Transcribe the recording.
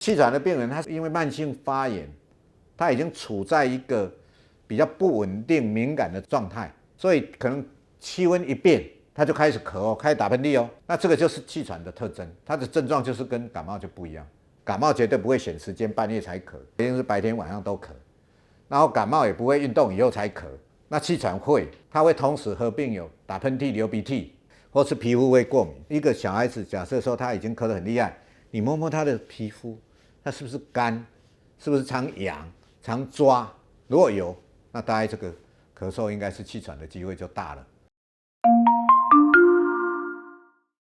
气喘的病人，他是因为慢性发炎，他已经处在一个比较不稳定、敏感的状态，所以可能气温一变，他就开始咳哦，开始打喷嚏哦。那这个就是气喘的特征，它的症状就是跟感冒就不一样。感冒绝对不会选时间半夜才咳，一定是白天晚上都咳。然后感冒也不会运动以后才咳，那气喘会，它会同时合并有打喷嚏、流鼻涕，或是皮肤会过敏。一个小孩子假设说他已经咳得很厉害，你摸摸他的皮肤，他是不是干？是不是常痒、常抓？如果有，那大概这个咳嗽应该是气喘的机会就大了。